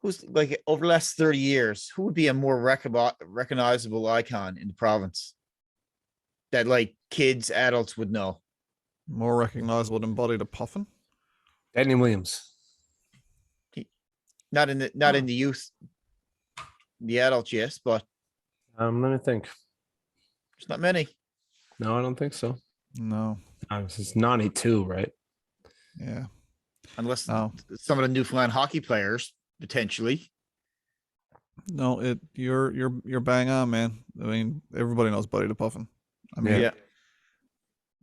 who's like over the last 30 years, who would be a more recognizable icon in the province that like kids, adults would know? More recognizable than Buddy the Puffin? Danny Williams. Not in the youth, the adults, yes, but Let me think. there's not many. No, I don't think so. No. It's 92, right? Yeah. Unless some of the Newfoundland hockey players, potentially. No, you're bang on, man. I mean, everybody knows Buddy the Puffin. I mean, Yeah.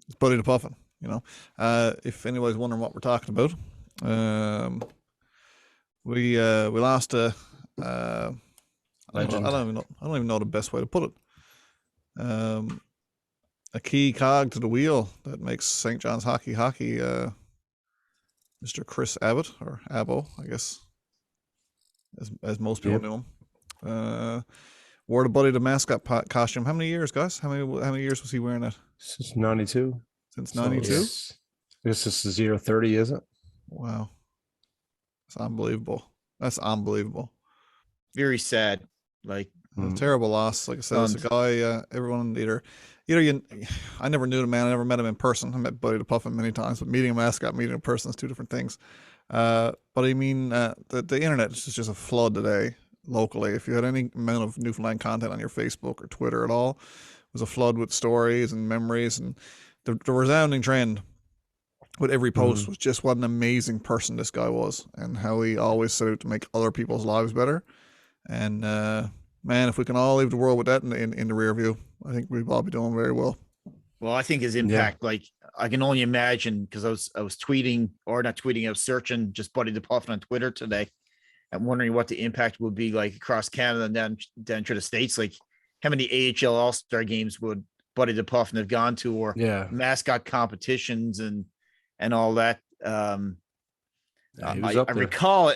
It's Buddy the Puffin, you know. If anybody's wondering what we're talking about, we lost a I don't even know the best way to put it. A key cog to the wheel that makes St. John's hockey, Mr. Chris Abbott, or Abbo, I guess, as most people knew him. Wore the Buddy the mascot costume. How many years, guys? How many years was he wearing that? Since 92. Since 92? This is 0-30, is it? Wow. That's unbelievable. That's unbelievable. Very sad. Like a terrible loss. Like I said, it's a guy, everyone either I never knew the man, I never met him in person. I met Buddy the Puffin many times, but meeting a mascot, meeting a person is two different things. But I mean, the internet is just a flood today locally. If you had any amount of Newfoundland content on your Facebook or Twitter at all, it was a flood with stories and memories, and the resounding trend with every post was just what an amazing person this guy was, and how he always set out to make other people's lives better. And man, if we can all leave the world with that in the rear view, I think we'd all be doing very well. Well, I think his impact, like I can only imagine, because I was tweeting, or not tweeting, I was searching just Buddy the Puffin on Twitter today. I'm wondering what the impact would be like across Canada and down to the States. Like how many AHL All-Star games would Buddy the Puffin have gone to, or mascot competitions and all that. I recall,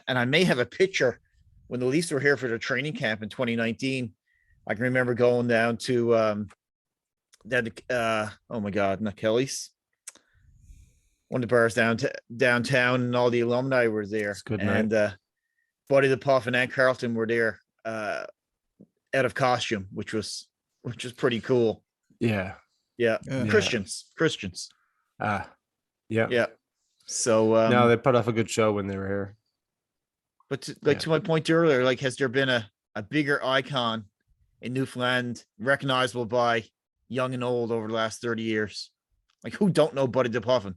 and I may have a picture when the Leafs were here for their training camp in 2019. I can remember going down to oh my God, not Kelly's, one of the bars downtown, and all the alumni were there. That's good, and Buddy the Puffin and Carlton were there out of costume, which was pretty cool. Yeah. Christians. Yeah. So no, they put off a good show when they were here. But to my point earlier, like, has there been a bigger icon in Newfoundland recognizable by young and old over the last 30 years? Like, who don't know Buddy the Puffin?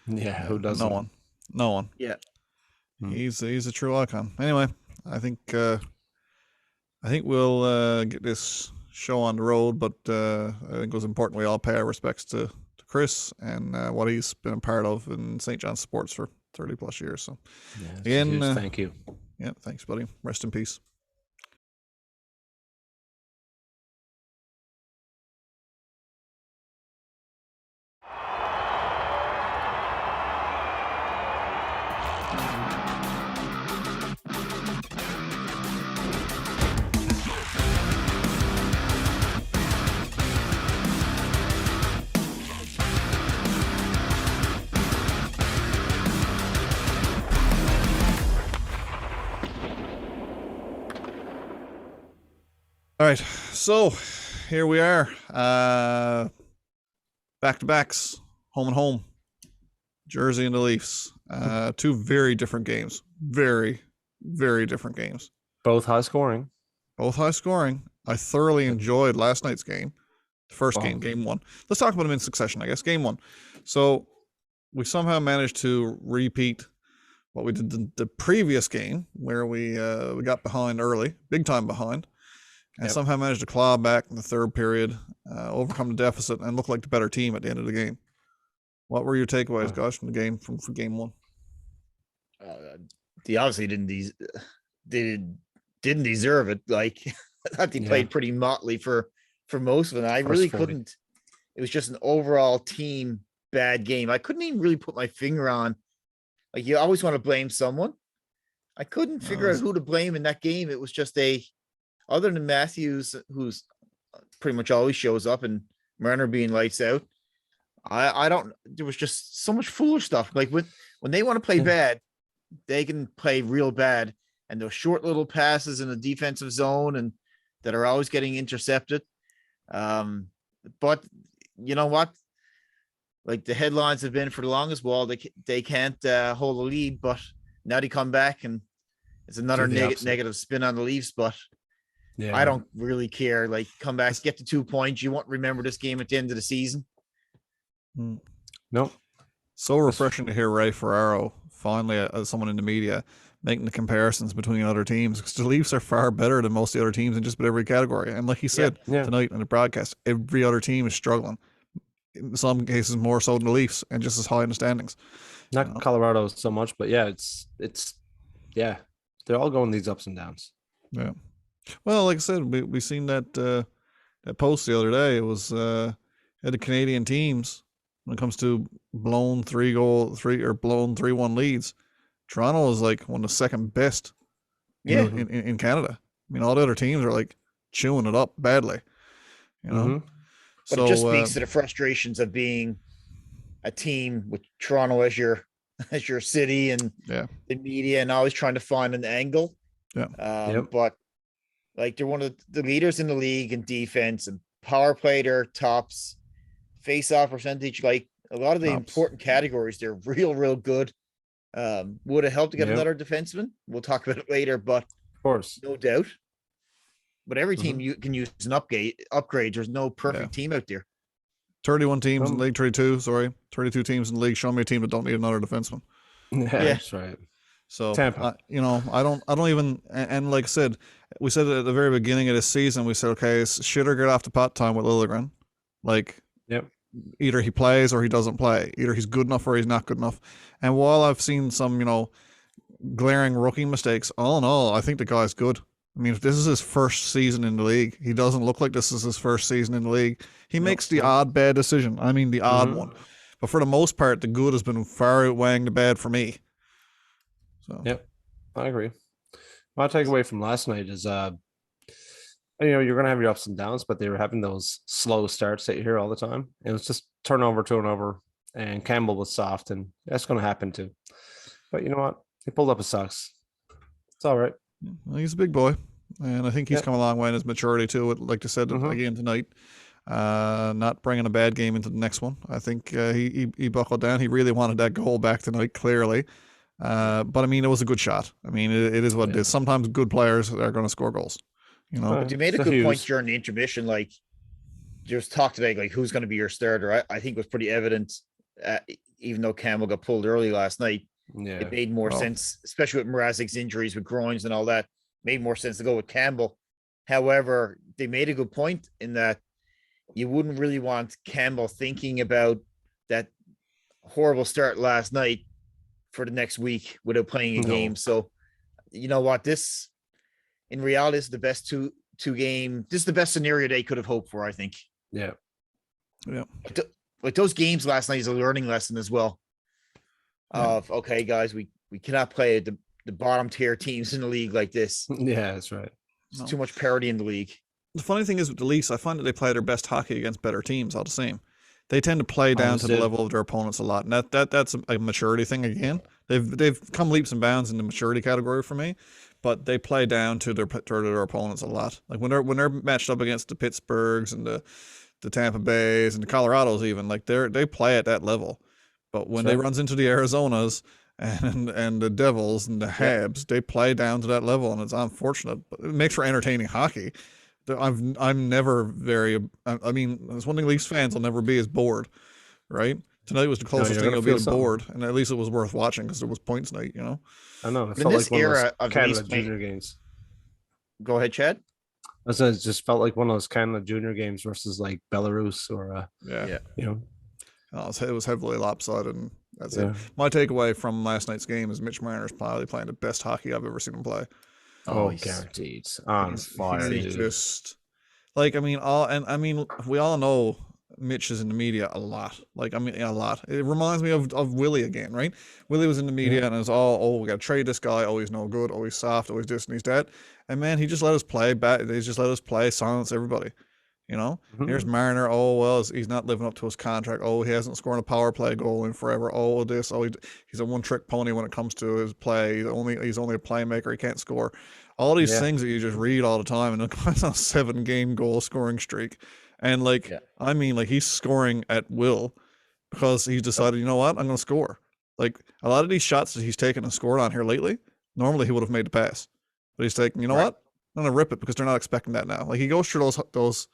Yeah, who doesn't? No one. Yeah. He's a true icon. Anyway, I think we'll get this show on the road, but I think it was important we all pay our respects to Chris and what he's been a part of in St. John's sports for 30 plus years. So again, thank you. Yeah, thanks, buddy. Rest in peace. All right, so here we are, back-to-backs, home and home, Jersey and the Leafs. Two very different games, very, very different games. Both high scoring. I thoroughly enjoyed last night's game, the first game, game one. Let's talk about them in succession, I guess. Game one. So we somehow managed to repeat what we did the previous game, where we got behind early, big time behind. And somehow managed to claw back in the third period, overcome the deficit, and look like the better team at the end of the game. What were your takeaways, guys, from the game from game one? They obviously didn't deserve it. Like, I thought they played pretty motley for most of it. I really couldn't. It was just an overall team bad game. I couldn't even really put my finger on. Like, you always want to blame someone. I couldn't figure out who to blame in that game. It was just other than Matthews, who's pretty much always shows up, and Marner being lights out, I don't. There was just so much foolish stuff. Like when they want to play bad, they can play real bad, and those short little passes in the defensive zone and that are always getting intercepted. But you know what? Like the headlines have been for the longest while, they can't hold a lead, but now they come back and it's another negative spin on the Leafs. But yeah, I don't really care. Like, come back, get the 2 points. You won't remember this game at the end of the season. No. So refreshing to hear Ray Ferraro finally, as someone in the media, making the comparisons between other teams, because the Leafs are far better than most of the other teams in just about every category. And like he said tonight in the broadcast, every other team is struggling. In some cases, more so than the Leafs, and just as high in the standings. Not Colorado so much, but yeah, it's they're all going these ups and downs. Yeah. Well, like I said, we seen that post the other day. It was had the Canadian teams when it comes to blown 3-1 leads. Toronto is like one of the second best in Canada. I mean, all the other teams are like chewing it up badly, you know. But it just speaks to the frustrations of being a team with Toronto as your city and the media, and always trying to find an angle. But like, they're one of the leaders in the league in defense, and power play, they're tops. Face-off percentage, like a lot of the important categories, they're real good. Would have helped to get another defenseman. We'll talk about it later, but of course, no doubt. But every team you can use an upgrade. There's no perfect team out there. 31 teams in the league, 32 teams in the league. Show me a team that don't need another defenseman. Yeah, that's right. So Tampa. I don't even. And like I said, we said at the very beginning of this season, we said, okay, it's shit or get off the pot time with Liljegren. Like, either he plays or he doesn't play. Either he's good enough or he's not good enough. And while I've seen some, glaring rookie mistakes, all in all, I think the guy's good. I mean, if this is his first season in the league, he doesn't look like this is his first season in the league. He makes the odd bad decision. I mean, the odd one. But for the most part, the good has been far outweighing the bad for me. So. Yep, I agree. My takeaway from last night is, you're going to have your ups and downs, but they were having those slow starts that you hear all the time. It was just turnover, and Campbell was soft, and that's going to happen too. But you know what? He pulled up his socks. It's all right. Well, he's a big boy, and I think he's come a long way in his maturity too. Like I said again tonight, not bringing a bad game into the next one. I think he buckled down. He really wanted that goal back tonight, clearly. But I mean, it was a good shot. I mean, it is what it is. Sometimes good players are going to score goals. But you made a good point during the intermission. Like, just talk today, like, who's going to be your starter? I think it was pretty evident, even though Campbell got pulled early last night. It made more sense, especially with Mrazek's injuries with groins and all that. Made more sense to go with Campbell. However, they made a good point in that you wouldn't really want Campbell thinking about that horrible start last night for the next week without playing a game. So, you know what? This, in reality, is the best two game. This is the best scenario they could have hoped for, I think. Yeah. Like those games last night is a learning lesson as well. Of, okay, guys, we cannot play the bottom tier teams in the league like this. Yeah, that's right. There's too much parity in the league. The funny thing is with the Leafs, I find that they play their best hockey against better teams all the same. They tend to play down to the level of their opponents a lot, and that's a maturity thing again. They've come leaps and bounds in the maturity category for me, but they play down to their opponents a lot. Like when they're matched up against the Pittsburghs and the Tampa Bays and the Colorados even, like they play at that level. But when they runs into the Arizonas and the Devils and the Habs, they play down to that level, and it's unfortunate. But it makes for entertaining hockey. I'm never very. I mean, it's one thing Leafs fans will never be as bored, right? Tonight was the closest thing you'll be to bored, and at least it was worth watching because there was points night. I know. It felt like one era of Canada junior games. Go ahead, Chad. I said it just felt like one of those Canada junior games versus like Belarus or it was heavily lopsided, and that's it. My takeaway from last night's game is Mitch Marner is probably playing the best hockey I've ever seen him play. Oh, guaranteed. On fire, dude. Just like, we all know Mitch is in the media a lot. Like, a lot. It reminds me of Willie again, right? Willie was in the media and it was all, we got to trade this guy. Oh, he's no good. Oh, he's soft. Oh, he's this and he's that. And man, he just let us play back. He just let us play, silence everybody. You know, Mhm. here's Marner. Oh, well, he's not living up to his contract. Oh, he hasn't scored a power play goal in forever. Oh, this. Oh, he's a one-trick pony when it comes to his play. He's only a playmaker. He can't score. All these things that you just read all the time, and it comes on a 7-game goal scoring streak. And I mean, he's scoring at will because he's decided, you know what, I'm going to score. Like a lot of these shots that he's taken and scored on here lately, normally he would have made the pass, but he's taking, you know what, I'm going to rip it because they're not expecting that now. Like he goes through those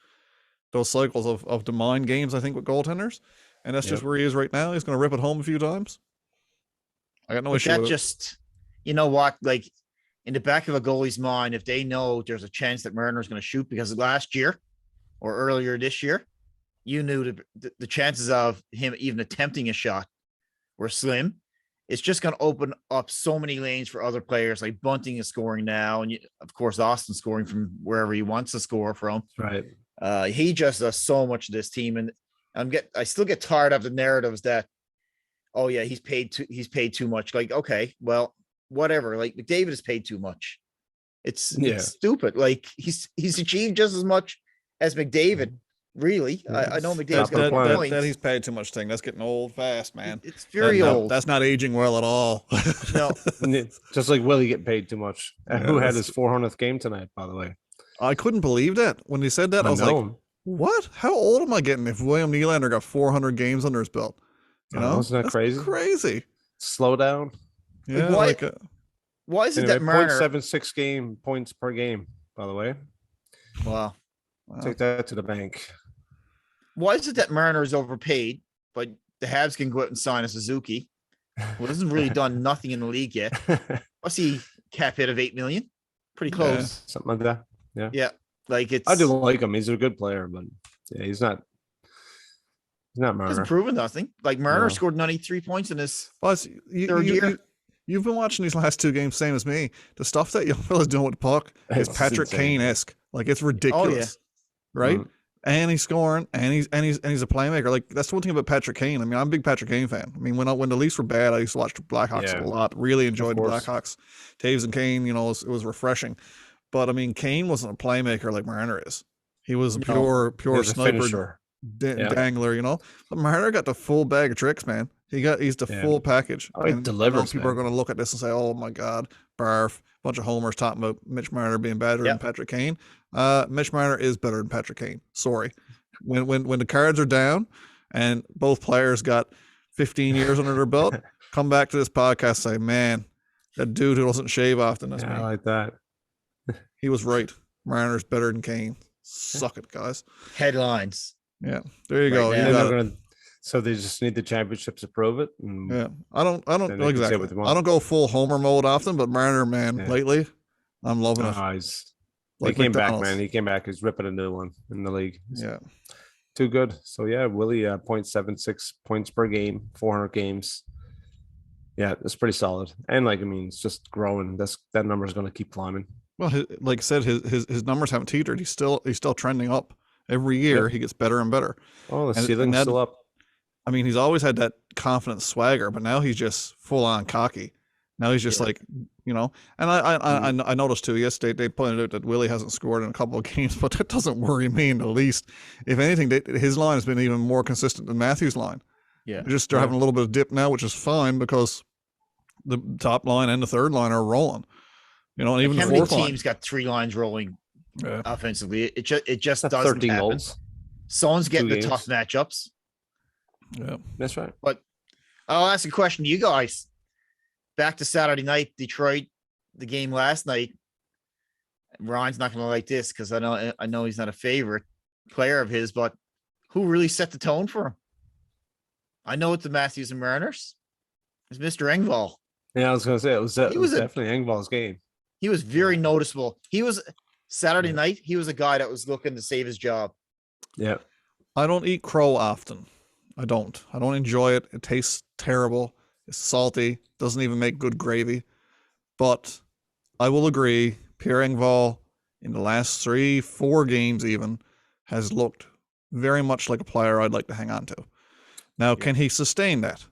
cycles of the mind games, I think, with goaltenders, and that's just where he is right now. He's going to rip it home a few times. I got no issue with it. You know what, like in the back of a goalie's mind, if they know there's a chance that Marner's going to shoot, because last year or earlier this year, you knew the chances of him even attempting a shot were slim. It's just going to open up so many lanes for other players. Like Bunting is scoring now, and of course Austin scoring from wherever he wants to score from. Right. He just does so much to this team, and I still get tired of the narratives that, oh yeah, he's paid too much. Like, okay, well, whatever. Like McDavid is paid too much. It's stupid. Like he's achieved just as much as McDavid. Really, I know McDavid's got points. That he's paid too much thing. That's getting old fast, man. It's very old. That's not aging well at all. No, just like Willie getting paid too much. Who had his 400th game tonight, by the way? I couldn't believe that when he said that. I was like, "What? How old am I getting? If William Nylander got 400 games under his belt, you know, isn't that crazy? Crazy. Slow down. Yeah. Why is it that Marner 0.76 points per game? By the way, wow. Take that to the bank. Why is it that Marner is overpaid, but the Habs can go out and sign a Suzuki, who hasn't really done nothing in the league yet? What's he cap hit of $8 million? Pretty close. Something like that. Yeah. Yeah. Like I do like him. He's a good player, but he's not Marner. Hasn't proven nothing. Like Marner scored 93 points in his third year. You've been watching these last 2 games, same as me. The stuff that young fella's doing with the puck is Patrick Kane-esque. Like it's ridiculous, right? Mm-hmm. And he's scoring, and he's a playmaker. Like that's the one thing about Patrick Kane. I mean, I'm a big Patrick Kane fan. I mean, when the Leafs were bad, I used to watch the Blackhawks a lot. Really enjoyed the Blackhawks. Taves and Kane, you know, it was refreshing. But I mean, Kane wasn't a playmaker like Marner is. He was a pure sniper dangler, you know. But Marner got the full bag of tricks, man. He's the full package. And delivers. People are going to look at this and say, "Oh my God, barf!" Bunch of homers talking about Mitch Marner being better than Patrick Kane. Mitch Marner is better than Patrick Kane. Sorry. When the cards are down and both players got 15 years under their belt, come back to this podcast and say, "Man, that dude who doesn't shave often is me." I like that. He was right. Marner's better than Kane. Suck it, guys. Headlines. Yeah, there you go. So they just need the championships to prove it. Yeah, I don't exactly. I don't go full homer mode often, but Marner, man, lately, I'm loving it. He came back, man. He came back. He's ripping a new one in the league. Too good. So Willie, 0.76 points per game, 400 games. Yeah, it's pretty solid. And it's just growing. That number is going to keep climbing. Well, like I said, his numbers haven't teetered. He's still trending up. Every year he gets better and better. Oh, the ceiling's still up. I mean, he's always had that confident swagger, but now he's just full on cocky. Now he's just like, you know, and I noticed too, yesterday they pointed out that Willie hasn't scored in a couple of games, but that doesn't worry me in the least. If anything, his line has been even more consistent than Matthews' line. Yeah. They're having a little bit of dip now, which is fine because the top line and the third line are rolling. You know, and even the fourth line. Teams got 3 lines rolling offensively. It just doesn't 13 happen. Goals. Someone's getting the tough matchups. Yeah, that's right. But I'll ask a question to you guys. Back to Saturday night, Detroit, the game last night. Ryan's not going to like this because I know he's not a favorite player of his, but who really set the tone for him? I know it's the Matthews and Mariners. It's Mr. Engvall. Yeah, I was going to say it was definitely Engvall's game. He was very noticeable. He was Saturday night. He was a guy that was looking to save his job. Yeah, I don't eat crow often. I don't enjoy it. It tastes terrible. It's salty. Doesn't even make good gravy. But I will agree, Pierre Engvall in the last 3-4 games even has looked very much like a player I'd like to hang on to. Now, can he sustain that?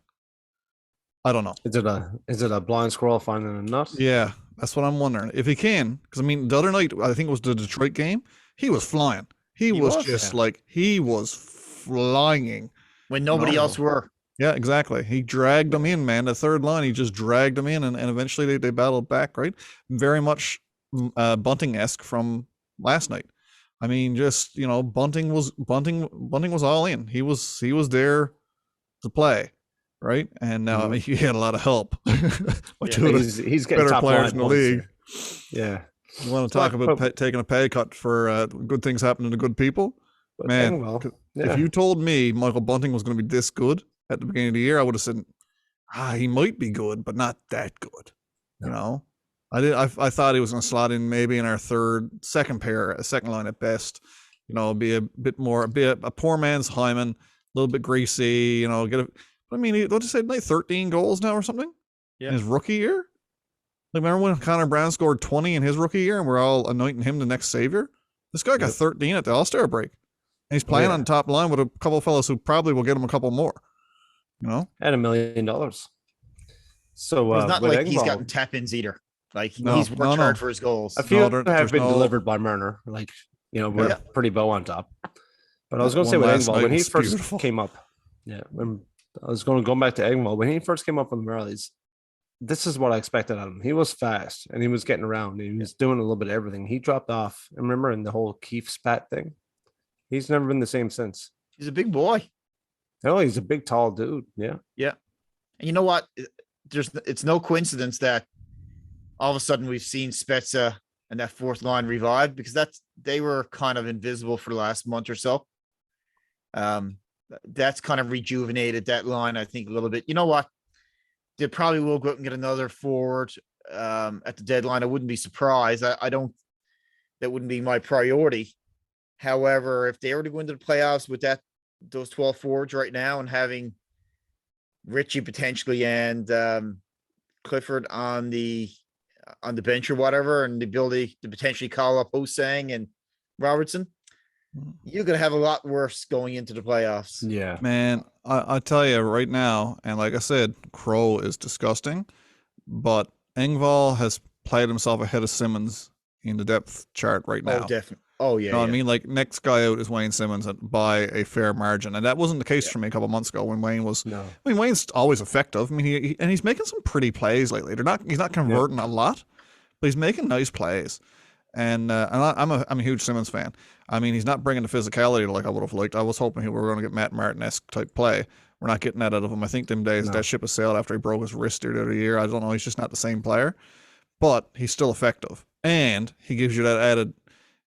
I don't know. Is it a blind squirrel finding a nut? Yeah, that's what I'm wondering. If he can, because I mean, the other night, I think it was the Detroit game, he was flying. He was just like, he was flying when nobody else were. Yeah, exactly. He dragged them in, man. The third line, he just dragged them in, and eventually they battled back, right? Very much Bunting-esque from last night. I mean, just, you know, Bunting was all in. He was there to play, right? And now I mean, he had a lot of help. He's getting better top players in the league. Here. Yeah. You want to talk about taking a pay cut for good things happening to good people? Man, if you told me Michael Bunting was going to be this good at the beginning of the year, I would have said, he might be good, but not that good. You know, I thought he was going to slot in maybe in our second line at best. You know, be a bit more, a poor man's Hyman, a little bit greasy. You know, I mean, what did you say? Like 13 goals now or something? Yeah. In his rookie year. Like, remember when Connor Brown scored 20 in his rookie year, and we're all anointing him the next savior? This guy got 13 at the All-Star break, and he's playing on the top line with a couple of fellas who probably will get him a couple more. You know, and $1 million. So it's not like he's gotten tap-ins either. Like he's worked hard for his goals. A few have been delivered by Marner. Like, you know, we're pretty bow on top. But I was going to say with Engvall, when he first came up, when I was going to go back to Engvall, when he first came up on the Marlies, this is what I expected of him. He was fast and he was getting around. And he was doing a little bit of everything. He dropped off. I remember in the whole Keefe spat thing. He's never been the same since. He's a big boy. Oh, he's a big, tall dude. Yeah. Yeah. And you know what? It's no coincidence that all of a sudden we've seen Spezza and that fourth line revive, because they were kind of invisible for the last month or so. That's kind of rejuvenated that line, I think, a little bit. You know what? They probably will go out and get another forward at the deadline. I wouldn't be surprised. That wouldn't be my priority. However, if they were to go into the playoffs with those 12 forwards right now, and having Richie potentially and Clifford on the bench or whatever, and the ability to potentially call up Hosang and Robertson, you're going to have a lot worse going into the playoffs. Yeah, man, I tell you right now, and like I said, Crow is disgusting, but Engvall has played himself ahead of Simmons in the depth chart right now. Oh, definitely. Oh, yeah. You know what I mean? Like, next guy out is Wayne Simmons by a fair margin. And that wasn't the case for me a couple of months ago when Wayne was. No. I mean, Wayne's always effective. I mean, he's making some pretty plays lately. He's not converting a lot, but he's making nice plays. And I'm a huge Simmons fan. I mean, he's not bringing the physicality like I would have liked. I was hoping we were going to get Matt Martin-esque type play. We're not getting that out of him. I think them days that ship has sailed after he broke his wrist the other year. I don't know. He's just not the same player, but he's still effective, and he gives you that added.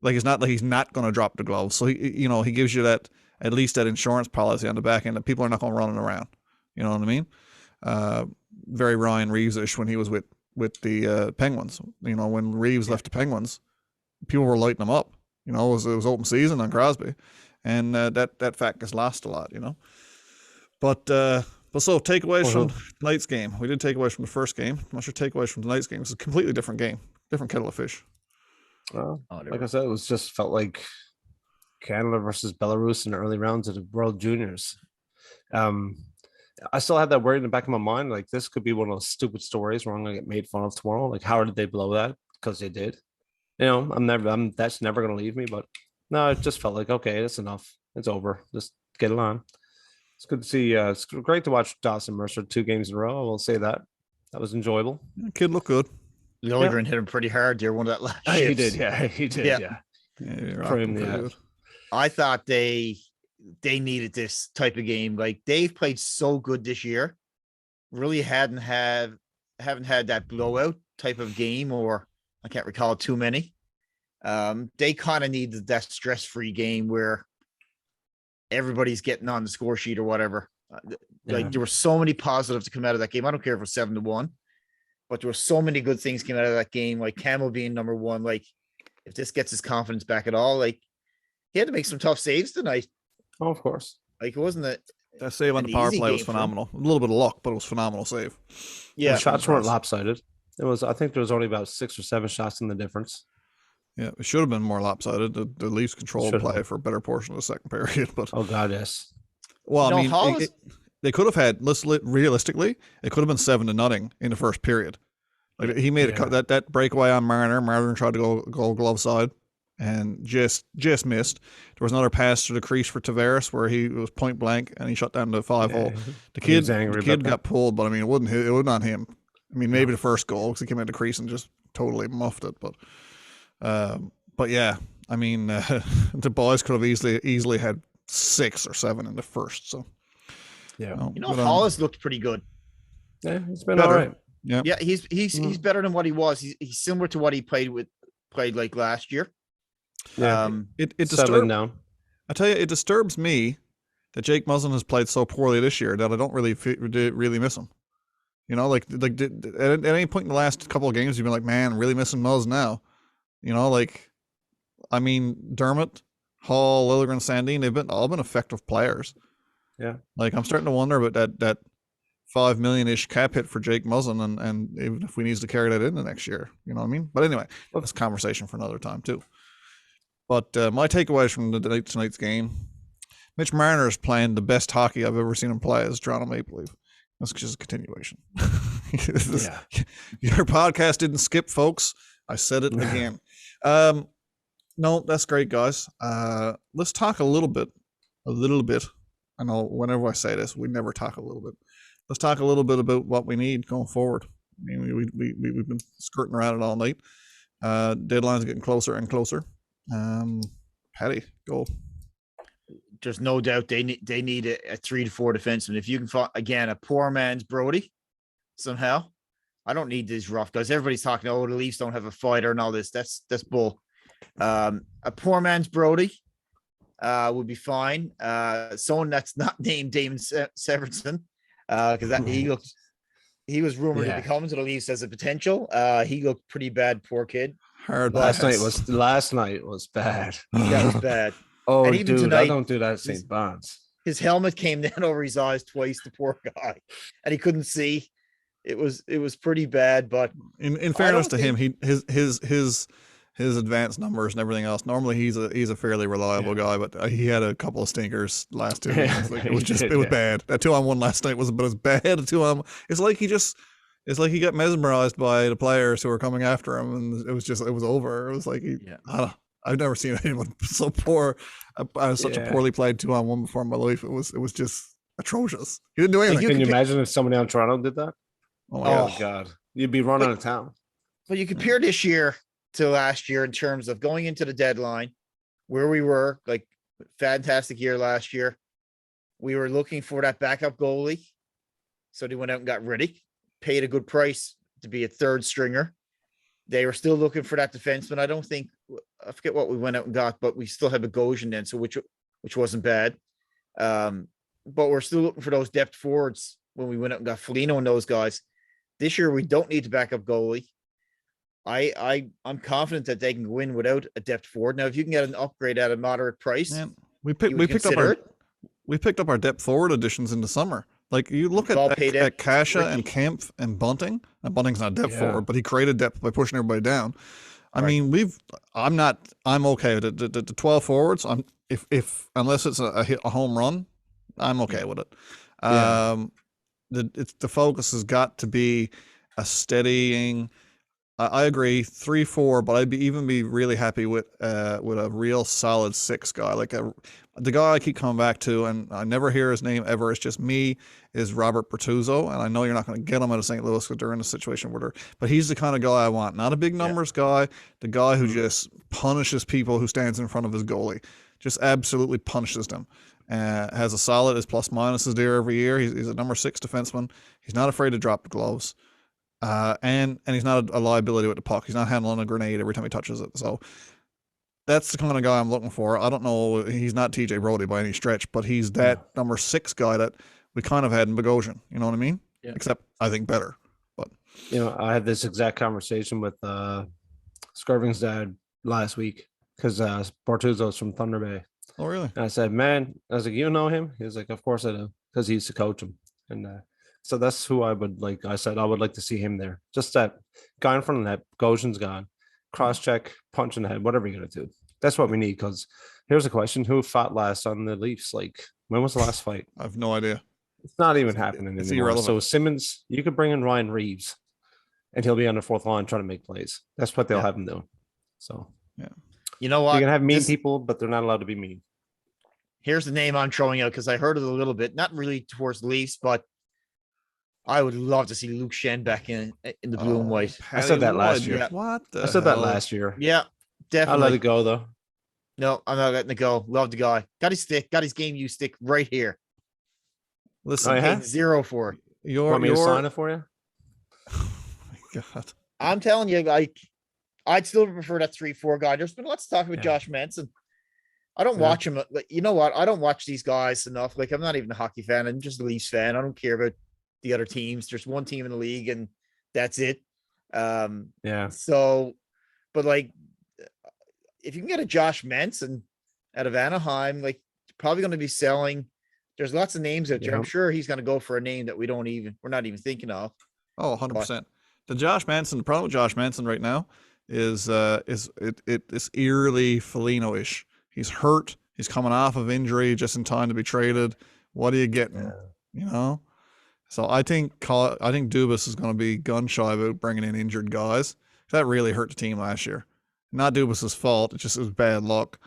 Like, it's not like he's not going to drop the gloves. So he gives you that, at least that insurance policy on the back end that people are not going to run it around. You know what I mean? Very Ryan Reeves-ish when he was with the Penguins. You know, when Reeves left the Penguins, people were lighting him up. You know, it was open season on Crosby, and that fact gets lost a lot. You know, but so takeaways from tonight's game. We did takeaways from the first game. What's your takeaways from tonight's game? It's a completely different game, different kettle of fish. Like I said, it was just felt like Canada versus Belarus in the early rounds of the World Juniors. I still had that worry in the back of my mind, like this could be one of those stupid stories where I'm going to get made fun of tomorrow. Like, how did they blow that? Because they did. You know, that's never going to leave me. But no, it just felt like, okay, that's enough. It's over. Just get it on. It's good to see. It's great to watch Dawson Mercer 2 games in a row. I will say that was enjoyable. Kid looked good. Liljegren hit him pretty hard there. One of that last. He did. Yeah. I thought they needed this type of game. Like, they've played so good this year. Really haven't had that blowout type of game, or I can't recall too many. They kind of need that stress-free game where everybody's getting on the score sheet or whatever. Like, there were so many positives to come out of that game. I don't care if it was 7-1. But there were so many good things came out of that game, like Camel being number one. Like, if this gets his confidence back at all, like, he had to make some tough saves tonight. Oh, of course. Like, it wasn't that save on the power play was phenomenal. A little bit of luck, but it was a phenomenal save. Yeah, the shots weren't lopsided. I think there was only about 6 or 7 shots in the difference. Yeah, it should have been more lopsided. The Leafs controlled play for a better portion of the second period. But oh god, yes. Well, I mean, they could have had, realistically, it could have been 7-0 in the first period. Like, he made that breakaway on Marner. Marner tried to go glove side. and just missed. There was another pass to the crease for Tavares where he was point blank and he shut down the 5-hole. The kid got pulled, but I mean, it was not him. I mean, maybe the first goal because he came out the crease and just totally muffed it. But yeah, I mean, the boys could have easily had 6 or 7 in the first. So yeah, Hollis looked pretty good. Yeah, he's been all right. Yeah, he's better than what he was. He's similar to what he played like last year. Yeah, it disturbs down. I tell you, it disturbs me that Jake Muzzin has played so poorly this year that I don't really miss him. You know, like at any point in the last couple of games, you've been like, man, really missing Muzz now. You know, like, I mean, Dermott, Hall, Liljegren, Sandin, they've all been effective players. Yeah, like I'm starting to wonder about that $5 million-ish cap hit for Jake Muzzin, and even if we need to carry that into next year, you know what I mean? But anyway, that's a conversation for another time too. But my takeaways from tonight's game, Mitch Marner is playing the best hockey I've ever seen him play as Toronto Maple Leaf. That's just a continuation. Your podcast didn't skip, folks. I said it again. No, that's great, guys. Let's talk a little bit. I know whenever I say this, we never talk a little bit. Let's talk a little bit about what we need going forward. I mean, we've been skirting around it all night. Deadline's getting closer and closer. Patty, go. There's no doubt they need a 3 to 4 defenseman. If you can find, again, a poor man's Brody somehow. I don't need these rough guys. Everybody's talking, the Leafs don't have a fighter and all this. That's bull. A poor man's Brody would be fine. Someone that's not named Damon Severson, because he was rumored to be coming to the Leafs as a potential. He looked pretty bad, poor kid. Last night was bad. That was bad. Oh, and even dude, tonight, I don't do that at St. Bon's. His helmet came down over his eyes twice, the poor guy, and he couldn't see. It was pretty bad, but in fairness to him, his advanced numbers and everything else. Normally, he's a fairly reliable guy, but he had a couple of stinkers last 2 games. Like, it was bad. That 2-on-1 last night was about as bad a 2-on-1. It's like he got mesmerized by the players who were coming after him, and it was over. It was like I've never seen anyone so poor, such a poorly played 2-on-1 before in my life. It was just atrocious. He didn't do anything. Can you imagine if somebody on Toronto did that? Oh God, you'd be run out of town. But you compare this year to last year in terms of going into the deadline, where we were, like, fantastic year last year. We were looking for that backup goalie, so they went out and got Riddick, paid a good price to be a third stringer. They were still looking for that defenseman. I forget what we went out and got, but we still had Bogosian then, so which wasn't bad. But we're still looking for those depth forwards when we went out and got Foligno and those guys. This year we don't need the backup goalie. I'm confident that they can win without a depth forward. Now, if you can get an upgrade at a moderate price, we picked up our depth forward additions in the summer. Like, you look at Kasha and Kempf and Bunting. And Bunting's not depth forward, but he created depth by pushing everybody down. I mean, I'm okay with it. The 12 forwards, if unless it's a home run, I'm okay with it. The focus has got to be a steadying. I agree, 3-4, but I'd be really happy with a real solid 6 guy. Like the guy I keep coming back to, and I never hear his name ever. It's just me. Is Robert Pertuzzo, and I know you're not going to get him out of St. Louis because they're in a situation where but he's the kind of guy I want. Not a big numbers guy, the guy who just punishes people who stands in front of his goalie, just absolutely punishes them. Has a solid, his plus minus is there every year. He's a number 6 defenseman. He's not afraid to drop the gloves. And he's not a liability with the puck. He's not handling a grenade every time he touches it. So that's the kind of guy I'm looking for. I don't know. He's not TJ Brody by any stretch, but he's that number 6 guy that we kind of had in Bogosian. You know what I mean? Yeah. Except I think better. But I had this exact conversation with Skirving's dad last week because Pertuzzo's from Thunder Bay. Oh, really? And I said, man, I was like, you know him? He was like, of course I do, because he used to coach him. And so that's who I would like. I said I would like to see him there. Just that guy in front of the net. Goshen's gone. Cross check, punch in the head, whatever you're gonna do. That's what we need. Because here's a question: who fought last on the Leafs? Like, when was the last fight? I have no idea. It's not even happening anymore. So Simmons, you could bring in Ryan Reeves, and he'll be on the 4th line trying to make plays. That's what they'll have him doing. So You know You what? can have mean people, but they're not allowed to be mean. Here's the name I'm throwing out because I heard it a little bit, not really towards the Leafs, but I would love to see Luke Shen back in the blue and white. I said that last year. Yeah. What the I said hell? that last year. Yeah, I'll definitely. let it go though. No, I'm not letting it go. Love the guy. Got his stick. Got his game use stick right here. Listen, Paid 0 for it. Want me to sign it for you? Oh my God. I'm telling you, like, I'd still prefer that 3-4 guy. There's been lots of talk about Josh Manson. I don't watch him. Like, you know what? I don't watch these guys enough. Like, I'm not even a hockey fan. I'm just a Leafs fan. I don't care about the other teams. There's one team in the league, and that's it. So, but like, if you can get a Josh Manson out of Anaheim, like, probably going to be selling. There's lots of names out there. I'm sure he's going to go for a name that we're not even thinking of. Oh, 100%. The problem with Josh Manson right now is it's eerily Foligno-ish. He's hurt. He's coming off of injury just in time to be traded. What are you getting? You know? So I think Dubas is going to be gun shy about bringing in injured guys. That really hurt the team last year. Not Dubas's fault. It was bad luck.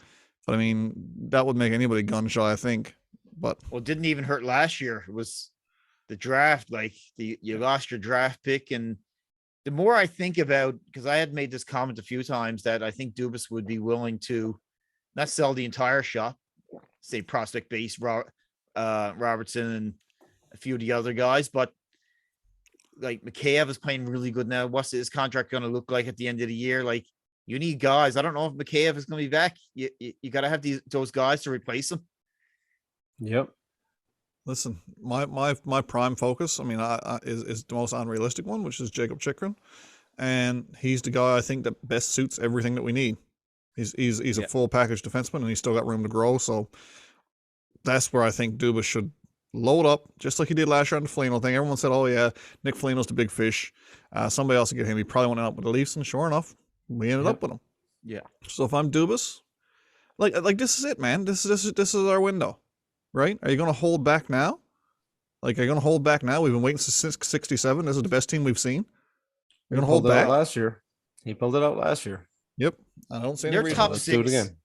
But I mean, that would make anybody gun shy, I think. But it didn't even hurt last year. It was the draft. Like, you lost your draft pick, and the more I think about, because I had made this comment a few times that I think Dubas would be willing to not sell the entire shop, say prospect base, Robertson and a few of the other guys, but like Mikheyev is playing really good now. What's his contract going to look like at the end of the year? Like, you need guys. I don't know if Mikheyev is going to be back. You got to have those guys to replace him. Yep. Listen, my prime focus, I mean, is the most unrealistic one, which is Jacob Chikrin, and he's the guy I think that best suits everything that we need. He's a full package defenseman, and he's still got room to grow. So that's where I think Dubas should load up, just like he did last year on the Foligno thing. Everyone said, "Oh yeah, Nick Foligno's the big fish. Somebody else will get him." He probably went out with the Leafs, and sure enough, we ended up with him. Yeah. So if I'm Dubas, like this is it, man. This is our window. Right? Are you going to hold back now? Like, are you going to hold back now? We've been waiting since 67. This is the best team we've seen. You're going to hold back? Last year. He pulled it out last year. Yep. I don't see any Their reason. top Let's 6, do it again.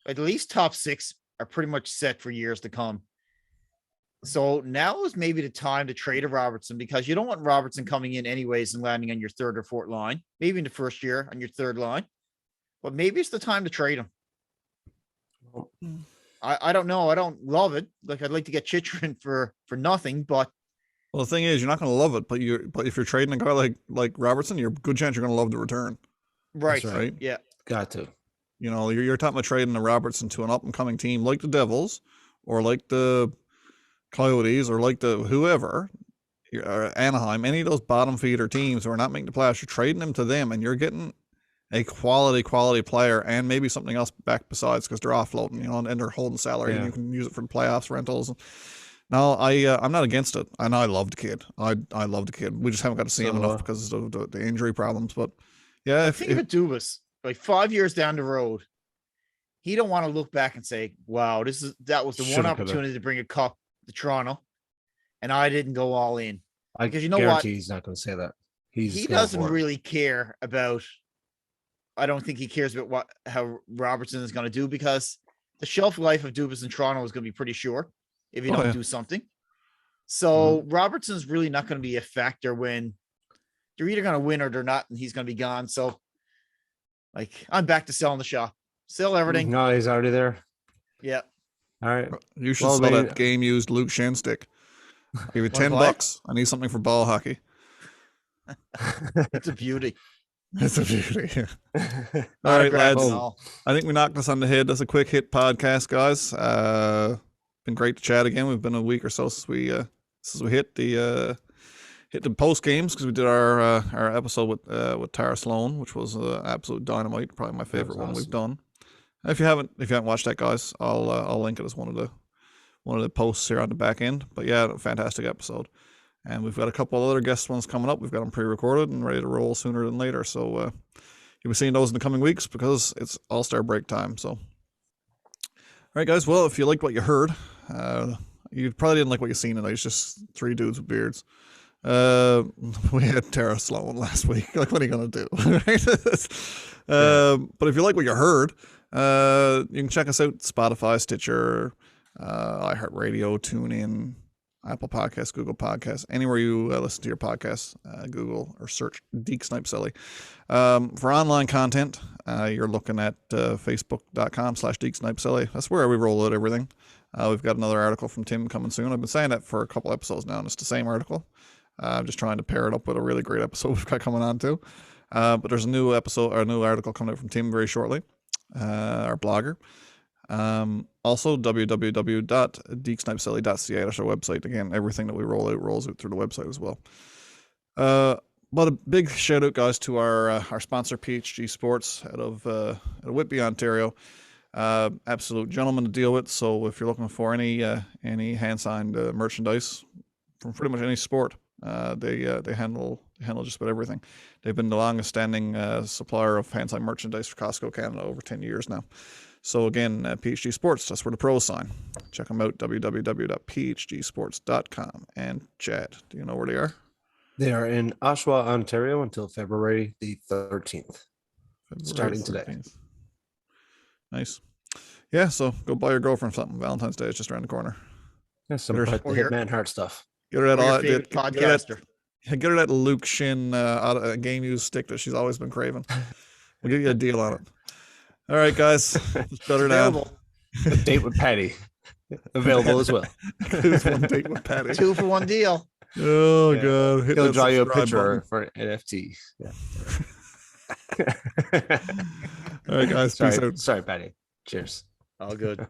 At least top 6 are pretty much set for years to come. So now is maybe the time to trade a Robertson, because you don't want Robertson coming in anyways and landing on your 3rd or 4th line, maybe in the first year on your 3rd line. But maybe it's the time to trade him. I don't know. I don't love it. Like, I'd like to get Chychrun for nothing, but well, the thing is, you're not going to love it, but if you're trading a guy like Robertson, you're a good chance you're going to love the return. Right. Right. Yeah. Got to. You know, you're talking about trading a Robertson to an up and coming team like the Devils, or like the Coyotes, or like the whoever, or Anaheim, any of those bottom feeder teams who are not making the playoffs. You're trading them to them, and you're getting a quality player, and maybe something else back besides, because they're offloading, you know, and they're holding salary, and you can use it for the playoffs, rentals. No, I'm not against it, and I love the kid. I love the kid. We just haven't got to see him enough because of the injury problems. But yeah, if Dubas, like 5 years down the road, he don't want to look back and say, "Wow, that was the one opportunity to bring a cup to Toronto, and I didn't go all in." Because you know what, he's not going to say that. He doesn't really care about. I don't think he cares about how Robertson is going to do, because the shelf life of Dubas in Toronto is going to be pretty short if you don't do something. So Robertson's really not going to be a factor when they're either going to win or they're not, and he's going to be gone. So, like, I'm back to selling the shop. Sell everything. No, he's already there. Yeah. All right. You should sell that game used Luke Shen stick. Give you $10. I need something for ball hockey. It's a beauty. It's a beauty. All right, lads. I think we knocked this on the head. That's a quick hit podcast, guys. Been great to chat again. We've been a week or so since we hit the post games, because we did our episode with Tara Sloan, which was absolute dynamite. Probably my favorite one we've done. If you haven't watched that, guys, I'll link it as one of the posts here on the back end. But yeah, fantastic episode. And we've got a couple of other guest ones coming up. We've got them pre-recorded and ready to roll sooner than later. So you'll be seeing those in the coming weeks, because it's All-Star break time. So, all right, guys. Well, if you liked what you heard, you probably didn't like what you seen tonight. It's just 3 dudes with beards. We had Tara Sloan last week. Like, what are you going to do? Right? But if you like what you heard, You can check us out Spotify, Stitcher, iHeartRadio, TuneIn, Apple Podcasts, Google Podcasts, anywhere you listen to your podcasts, Google or search Deke Snipe Silly. For online content, you're looking at facebook.com/Deke Snipe Silly. That's where we roll out everything. We've got another article from Tim coming soon. I've been saying that for a couple episodes now, and it's the same article. I'm just trying to pair it up with a really great episode we've got coming on too. But there's a new episode or a new article coming out from Tim very shortly, our blogger. Also www.dekesnipesily.ca. That's our website. Again, everything that we roll out rolls out through the website as well. But a big shout out, guys, to our sponsor, PHG Sports, out of Whitby, Ontario. Absolute gentleman to deal with. So if you're looking for any hand signed merchandise from pretty much any sport, they handle just about everything. They've been the longest standing supplier of hand signed merchandise for Costco Canada, over 10 years now. So again, PHG Sports, that's where the pros sign. Check them out, www.phgsports.com. And Chad, do you know where they are? They are in Oshawa, Ontario until February the 13th. Starting today. Nice. Yeah, so go buy your girlfriend something. Valentine's Day is just around the corner. Yeah, some Hitman Heart stuff. Get her that podcaster. Get her that Luke Shin a game used stick that she's always been craving. We'll give you a deal on it. All right, guys. Let's shut her down. A date with Patty. Available as well. There's one date with Patty. 2-for-1 deal. Oh, God. He'll draw you a picture for NFT. Yeah. All right, guys. Peace out. Sorry, Patty. Cheers. All good.